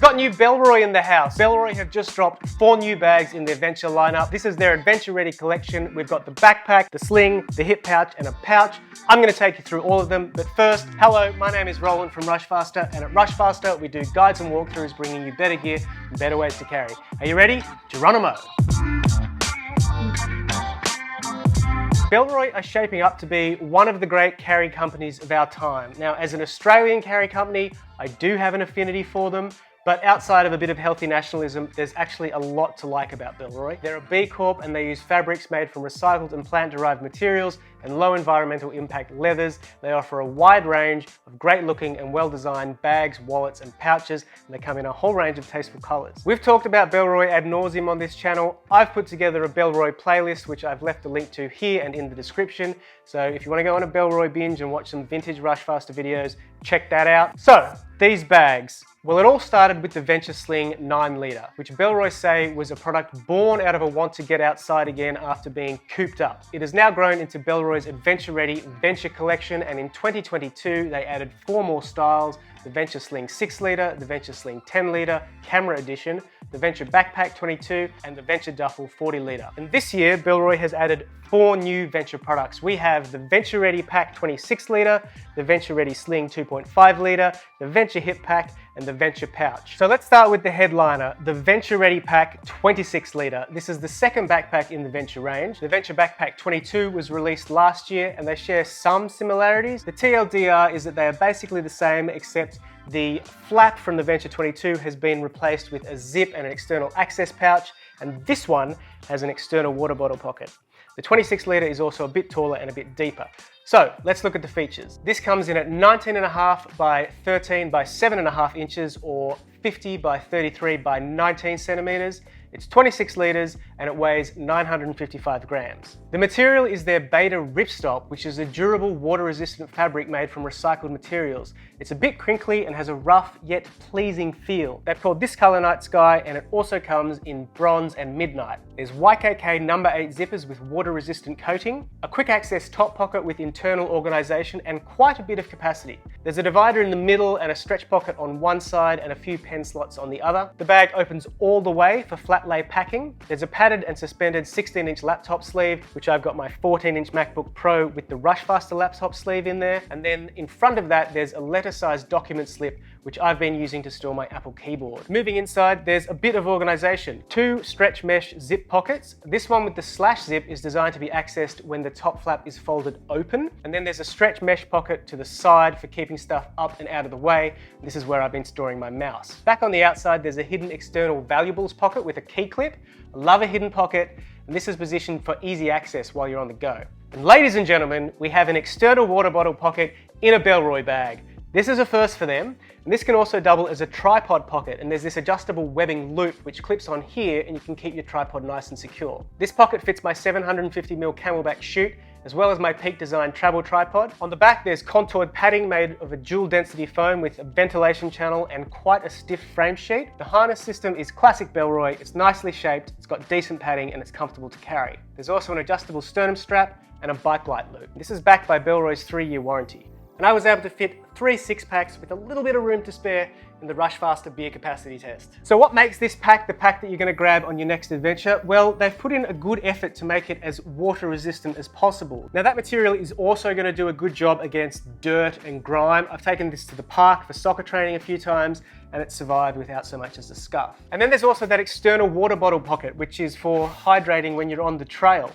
got new Bellroy in the house. Bellroy have just dropped 4 new bags in their Adventure lineup. This is their Adventure Ready collection. We've got the backpack, the sling, the hip pouch, and a pouch. I'm going to take you through all of them, but first, hello, my name is Roland from Rushfaster, and at Rushfaster, we do guides and walkthroughs bringing you better gear and better ways to carry. Are you ready? Geronimo! Bellroy are shaping up to be one of the great carry companies of our time. Now, as an Australian carry company, I do have an affinity for them, but outside of a bit of healthy nationalism, there's actually a lot to like about Bellroy. They're a B Corp and they use fabrics made from recycled and plant-derived materials and low environmental impact leathers. They offer a wide range of great looking and well-designed bags, wallets and pouches, and they come in a whole range of tasteful colours. We've talked about Bellroy ad nauseum on this channel. I've put together a Bellroy playlist, which I've left a link to here and in the description. So if you want to go on a Bellroy binge and watch some vintage Rushfaster videos, check that out. So, these bags. Well, it all started with the Venture Sling 9 litre, which Bellroy say was a product born out of a want to get outside again after being cooped up. It has now grown into Bellroy's Adventure Ready Venture collection, and in 2022 they added 4 more styles: the Venture Sling 6 litre, the Venture Sling 10 litre, Camera Edition, the Venture Backpack 22, and the Venture Duffel 40 litre. And this year, Bellroy has added 4 new Venture products. We have the Venture Ready Pack 26 litre, the Venture Ready Sling 2.5 litre, the Venture Hip Pack, and the Venture Pouch. So let's start with the headliner, the Venture Ready Pack 26 litre. This is the second backpack in the Venture range. The Venture Backpack 22 was released last year and they share some similarities. The TLDR is that they are basically the same, except the flap from the Venture 22 has been replaced with a zip and an external access pouch, and this one has an external water bottle pocket. The 26 litre is also a bit taller and a bit deeper. So let's look at the features. This comes in at 19.5 by 13 by 7.5 inches, or 50 by 33 by 19 centimetres. It's 26 litres and it weighs 955 grams. The material is their Beta Ripstop, which is a durable water-resistant fabric made from recycled materials. It's a bit crinkly and has a rough yet pleasing feel. They've called this colour Night Sky, and it also comes in bronze and midnight. There's YKK number 8 zippers with water-resistant coating, a quick access top pocket with internal organisation, and quite a bit of capacity. There's a divider in the middle and a stretch pocket on one side and a few pen slots on the other. The bag opens all the way for flat lay packing. There's a padded and suspended 16-inch laptop sleeve, which I've got my 14-inch MacBook Pro with the Rushfaster laptop sleeve in there. And then in front of that, there's a letter-sized document slip, which I've been using to store my Apple keyboard. Moving inside, there's a bit of organisation. 2 stretch mesh zip pockets. This one with the slash zip is designed to be accessed when the top flap is folded open. And then there's a stretch mesh pocket to the side for keeping stuff up and out of the way. This is where I've been storing my mouse. Back on the outside, there's a hidden external valuables pocket with a key clip. I love a hidden pocket, and this is positioned for easy access while you're on the go. And ladies and gentlemen, we have an external water bottle pocket in a Bellroy bag. This is a first for them, and this can also double as a tripod pocket, and there's this adjustable webbing loop which clips on here and you can keep your tripod nice and secure. This pocket fits my 750mm Camelbak Chute, as well as my Peak Design travel tripod. On the back there's contoured padding made of a dual density foam with a ventilation channel and quite a stiff frame sheet. The harness system is classic Bellroy, it's nicely shaped, it's got decent padding and it's comfortable to carry. There's also an adjustable sternum strap and a bike light loop. This is backed by Bellroy's 3-year warranty. And I was able to fit 3 6-packs with a little bit of room to spare in the Rushfaster beer capacity test. So what makes this pack the pack that you're going to grab on your next adventure? Well, they've put in a good effort to make it as water resistant as possible. Now that material is also going to do a good job against dirt and grime. I've taken this to the park for soccer training a few times and it survived without so much as a scuff. And then there's also that external water bottle pocket, which is for hydrating when you're on the trail.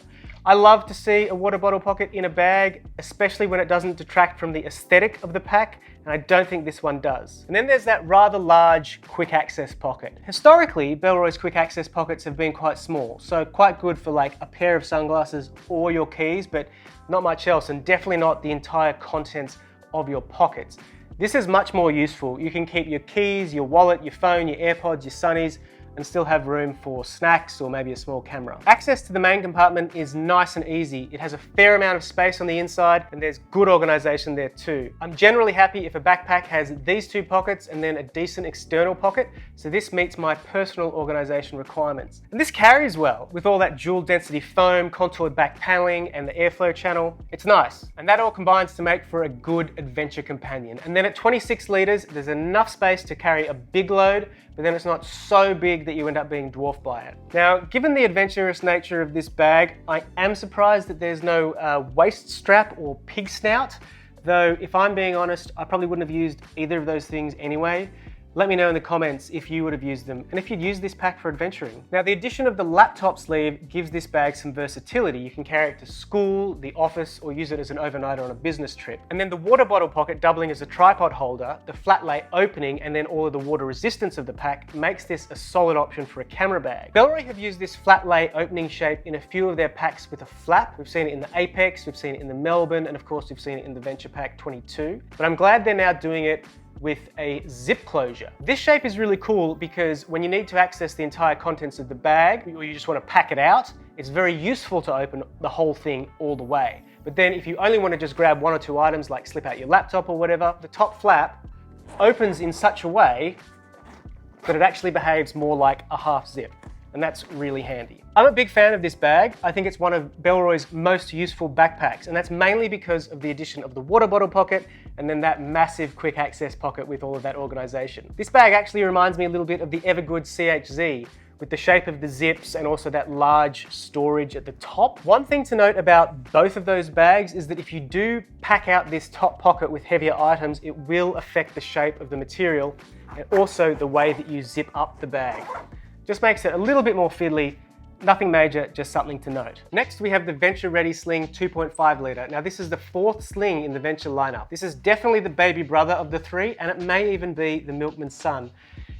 I love to see a water bottle pocket in a bag, especially when it doesn't detract from the aesthetic of the pack, and I don't think this one does. And then there's that rather large quick access pocket. Historically, Bellroy's quick access pockets have been quite small, so quite good for like a pair of sunglasses or your keys, but not much else, and definitely not the entire contents of your pockets. This is much more useful. You can keep your keys, your wallet, your phone, your AirPods, your sunnies, and still have room for snacks or maybe a small camera. Access to the main compartment is nice and easy. It has a fair amount of space on the inside and there's good organization there too. I'm generally happy if a backpack has these two pockets and then a decent external pocket, so this meets my personal organization requirements. And this carries well with all that dual density foam, contoured back paneling and the airflow channel. It's nice. And that all combines to make for a good adventure companion. And then at 26 litres, there's enough space to carry a big load, but then it's not so big that you end up being dwarfed by it. Now, given the adventurous nature of this bag, I am surprised that there's no waist strap or pig snout, though if I'm being honest, I probably wouldn't have used either of those things anyway. Let me know in the comments if you would have used them and if you'd use this pack for adventuring. Now, the addition of the laptop sleeve gives this bag some versatility. You can carry it to school, the office, or use it as an overnighter on a business trip. And then the water bottle pocket doubling as a tripod holder, the flat lay opening, and then all of the water resistance of the pack makes this a solid option for a camera bag. Bellroy have used this flat lay opening shape in a few of their packs with a flap. We've seen it in the Apex, we've seen it in the Melbourne, and of course we've seen it in the Venture Pack 22. But I'm glad they're now doing it with a zip closure. This shape is really cool because when you need to access the entire contents of the bag, or you just want to pack it out, it's very useful to open the whole thing all the way. But then if you only want to just grab one or two items, like slip out your laptop or whatever, the top flap opens in such a way that it actually behaves more like a half zip. And that's really handy. I'm a big fan of this bag. I think it's one of Bellroy's most useful backpacks, and that's mainly because of the addition of the water bottle pocket and then that massive quick access pocket with all of that organization. This bag actually reminds me a little bit of the Evergood CHZ, with the shape of the zips and also that large storage at the top. One thing to note about both of those bags is that if you do pack out this top pocket with heavier items, it will affect the shape of the material and also the way that you zip up the bag. Just makes it a little bit more fiddly. Nothing major, just something to note. Next, we have the Venture Ready Sling 2.5 litre. Now, this is the fourth Sling in the Venture lineup. This is definitely the baby brother of the three, and it may even be the milkman's son.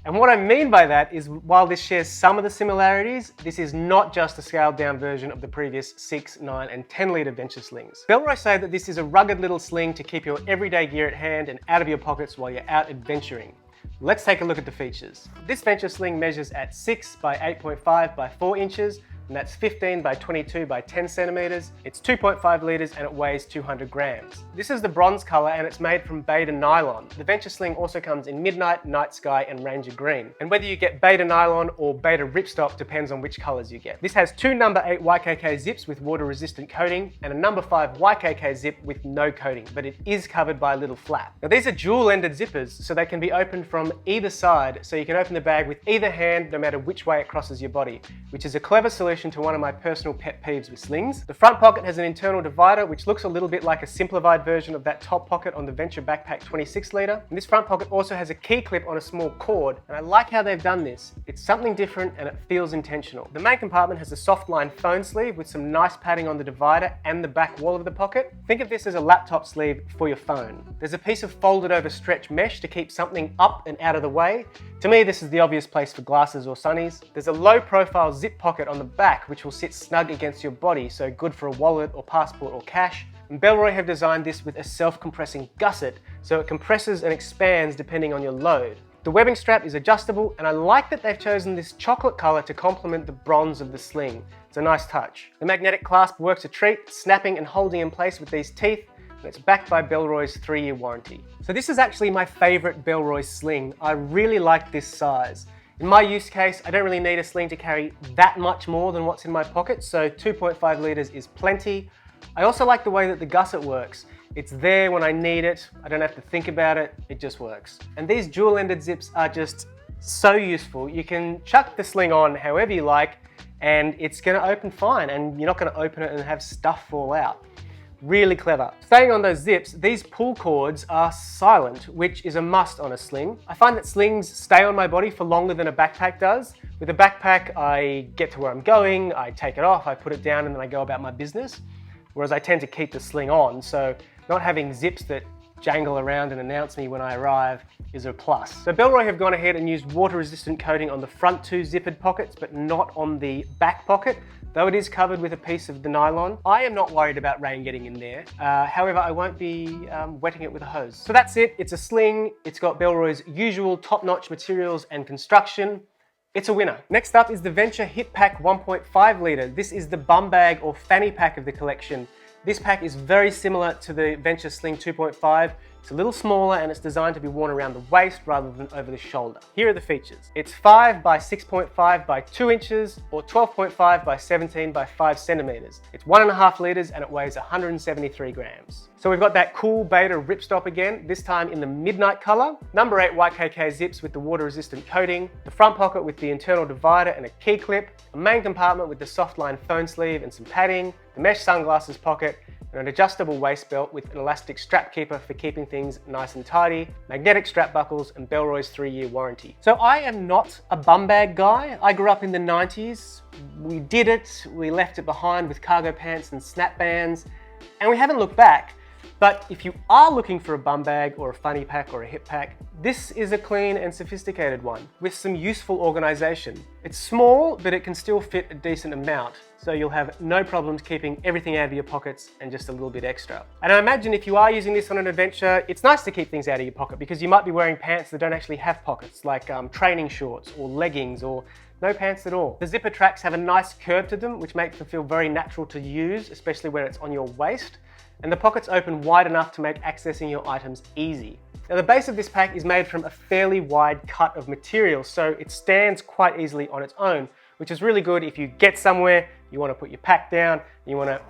And what I mean by that is, while this shares some of the similarities, this is not just a scaled down version of the previous 6, 9 and 10 litre Venture Slings. Bellroy say that this is a rugged little sling to keep your everyday gear at hand and out of your pockets while you're out adventuring. Let's take a look at the features. This Venture Sling measures at 6 by 8.5 by 4 inches, and that's 15 by 22 by 10 centimeters. It's 2.5 liters and it weighs 200 grams. This is the bronze color and it's made from beta nylon. The Venture Sling also comes in Midnight, Night Sky and Ranger Green. And whether you get beta nylon or beta ripstop depends on which colors you get. This has two number 8 YKK zips with water resistant coating and a number 5 YKK zip with no coating, but it is covered by a little flap. Now these are dual ended zippers, so they can be opened from either side, so you can open the bag with either hand no matter which way it crosses your body, which is a clever solution to one of my personal pet peeves with slings. The front pocket has an internal divider which looks a little bit like a simplified version of that top pocket on the Venture Backpack 26 litre. And this front pocket also has a key clip on a small cord, and I like how they've done this. It's something different and it feels intentional. The main compartment has a soft line phone sleeve with some nice padding on the divider and the back wall of the pocket. Think of this as a laptop sleeve for your phone. There's a piece of folded over stretch mesh to keep something up and out of the way. To me, this is the obvious place for glasses or sunnies. There's a low profile zip pocket on the back which will sit snug against your body, so good for a wallet or passport or cash. And Bellroy have designed this with a self-compressing gusset, so it compresses and expands depending on your load. The webbing strap is adjustable, and I like that they've chosen this chocolate color to complement the bronze of the sling. It's a nice touch. The magnetic clasp works a treat, snapping and holding in place with these teeth, and it's backed by Bellroy's 3-year warranty. So this is actually my favorite Bellroy sling. I really like this size. In my use case, I don't really need a sling to carry that much more than what's in my pocket, so 2.5 liters is plenty. I also like the way that the gusset works. It's there when I need it, I don't have to think about it, it just works. And these dual-ended zips are just so useful. You can chuck the sling on however you like, and it's gonna open fine, and you're not gonna open it and have stuff fall out. Really clever. Staying on those zips, these pull cords are silent, which is a must on a sling. I find that slings stay on my body for longer than a backpack does. With a backpack, I get to where I'm going, I take it off, I put it down, and then I go about my business. Whereas I tend to keep the sling on, so not having zips that jangle around and announce me when I arrive is a plus. So Bellroy have gone ahead and used water-resistant coating on the front two zippered pockets, but not on the back pocket, though it is covered with a piece of the nylon. I am not worried about rain getting in there. However, I won't be wetting it with a hose. So that's it. It's a sling. It's got Bellroy's usual top-notch materials and construction. It's a winner. Next up is the Venture Hip Pack 1.5 litre. This is the bum bag or fanny pack of the collection. This pack is very similar to the Venture Sling 2.5. It's a little smaller and it's designed to be worn around the waist rather than over the shoulder. Here are the features. It's 5 by 6.5 by 2 inches or 12.5 by 17 by 5 centimeters. It's 1.5 litres and it weighs 173 grams. So we've got that cool beta ripstop again, this time in the midnight color. Number 8 YKK zips with the water resistant coating, the front pocket with the internal divider and a key clip, a main compartment with the soft line phone sleeve and some padding, the mesh sunglasses pocket, and an adjustable waist belt with an elastic strap keeper for keeping things nice and tidy, magnetic strap buckles, and Bellroy's 3-year warranty. So I am not a bum bag guy. I grew up in the 90s. We did it, we left it behind with cargo pants and snap bands, and we haven't looked back. But if you are looking for a bum bag or a fanny pack or a hip pack, this is a clean and sophisticated one with some useful organization. It's small, but it can still fit a decent amount, so you'll have no problems keeping everything out of your pockets and just a little bit extra. And I imagine if you are using this on an adventure, it's nice to keep things out of your pocket because you might be wearing pants that don't actually have pockets, like training shorts or leggings or no pants at all. The zipper tracks have a nice curve to them, which makes them feel very natural to use, especially when it's on your waist. And the pockets open wide enough to make accessing your items easy. Now the base of this pack is made from a fairly wide cut of material, so it stands quite easily on its own, which is really good if you get somewhere, you want to put your pack down, you want to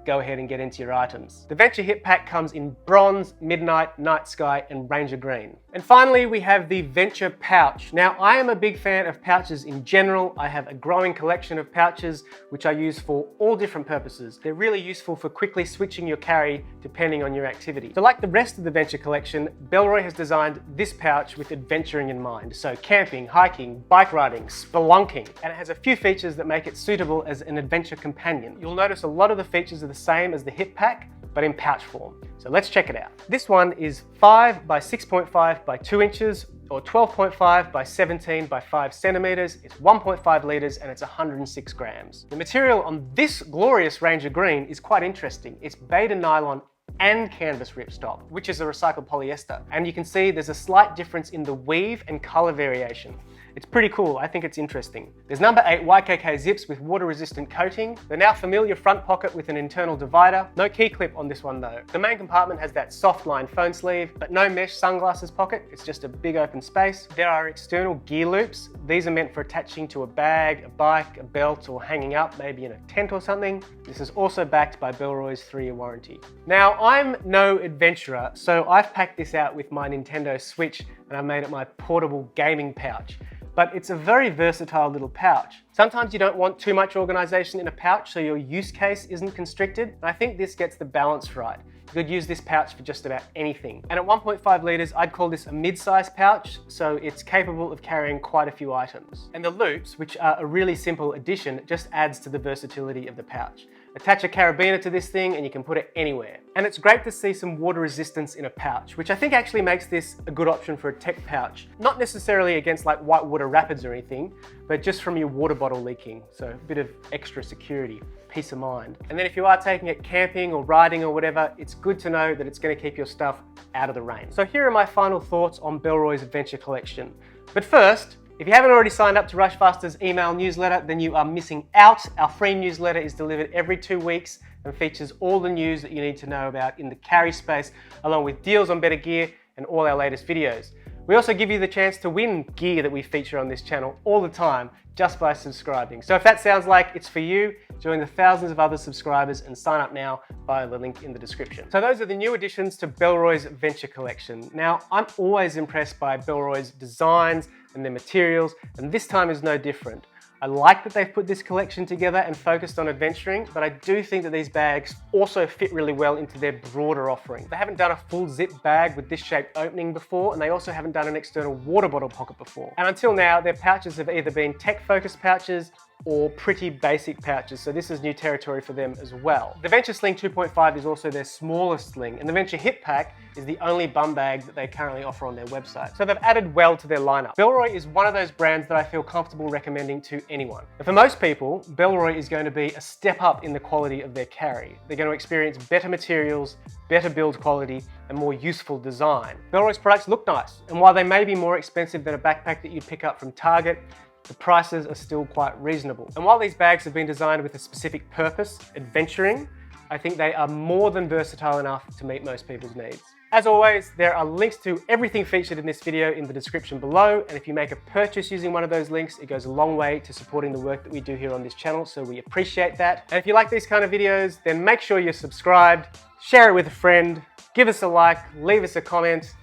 go ahead and get into your items. The Venture Hip Pack comes in bronze, midnight, night sky, and ranger green. And finally, we have the Venture Pouch. Now, I am a big fan of pouches in general. I have a growing collection of pouches, which I use for all different purposes. They're really useful for quickly switching your carry depending on your activity. So like the rest of the Venture collection, Bellroy has designed this pouch with adventuring in mind. So camping, hiking, bike riding, spelunking. And it has a few features that make it suitable as an adventure companion. You'll notice a lot of the features are the same as the hip pack, but in pouch form. So let's check it out. This one is 5 by 6.5 by 2 inches or 12.5 by 17 by 5 centimeters. It's 1.5 liters and it's 106 grams. The material on this glorious Ranger Green is quite interesting. It's beta nylon and canvas ripstop, which is a recycled polyester. And you can see there's a slight difference in the weave and color variation. It's pretty cool, I think it's interesting. There's number 8 YKK zips with water resistant coating. The now familiar front pocket with an internal divider. No key clip on this one though. The main compartment has that soft line phone sleeve, but no mesh sunglasses pocket. It's just a big open space. There are external gear loops. These are meant for attaching to a bag, a bike, a belt, or hanging up, maybe in a tent or something. This is also backed by Bellroy's 3-year warranty. Now, I'm no adventurer, so I've packed this out with my Nintendo Switch and I've made it my portable gaming pouch. But it's a very versatile little pouch. Sometimes you don't want too much organization in a pouch, so your use case isn't constricted. And I think this gets the balance right. You could use this pouch for just about anything. And at 1.5 liters, I'd call this a mid-sized pouch, so it's capable of carrying quite a few items. And the loops, which are a really simple addition, just adds to the versatility of the pouch. Attach a carabiner to this thing and you can put it anywhere. And it's great to see some water resistance in a pouch, which I think actually makes this a good option for a tech pouch. Not necessarily against like whitewater rapids or anything, but just from your water bottle leaking. So a bit of extra security, peace of mind. And then if you are taking it camping or riding or whatever, it's good to know that it's going to keep your stuff out of the rain. So here are my final thoughts on Bellroy's Adventure collection. But first, if you haven't already signed up to Rushfaster's email newsletter, then you are missing out. Our free newsletter is delivered every 2 weeks and features all the news that you need to know about in the carry space, along with deals on better gear and all our latest videos. We also give you the chance to win gear that we feature on this channel all the time just by subscribing. So if that sounds like it's for you, join the thousands of other subscribers and sign up now via the link in the description. So those are the new additions to Bellroy's Venture collection. Now, I'm always impressed by Bellroy's designs and their materials, and this time is no different. I like that they've put this collection together and focused on adventuring, but I do think that these bags also fit really well into their broader offering. They haven't done a full zip bag with this shaped opening before, and they also haven't done an external water bottle pocket before. And until now, their pouches have either been tech-focused pouches or pretty basic pouches, so this is new territory for them as well. The Venture Sling 2.5 is also their smallest sling, and the Venture Hip Pack is the only bum bag that they currently offer on their website. So they've added well to their lineup. Bellroy is one of those brands that I feel comfortable recommending to anyone. And for most people, Bellroy is going to be a step up in the quality of their carry. They're going to experience better materials, better build quality, and more useful design. Bellroy's products look nice, and while they may be more expensive than a backpack that you'd pick up from Target, the prices are still quite reasonable. And while these bags have been designed with a specific purpose, adventuring, I think they are more than versatile enough to meet most people's needs. As always, there are links to everything featured in this video in the description below, and if you make a purchase using one of those links, it goes a long way to supporting the work that we do here on this channel, so we appreciate that. And if you like these kind of videos, then make sure you're subscribed, share it with a friend, give us a like, leave us a comment,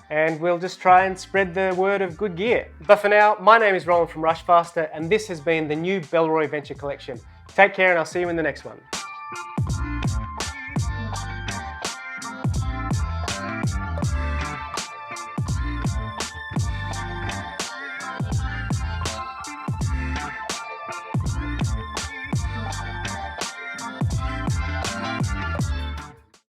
and we'll just try and spread the word of good gear. But for now, my name is Roland from Rushfaster, and this has been the new Bellroy Venture Collection. Take care, and I'll see you in the next one.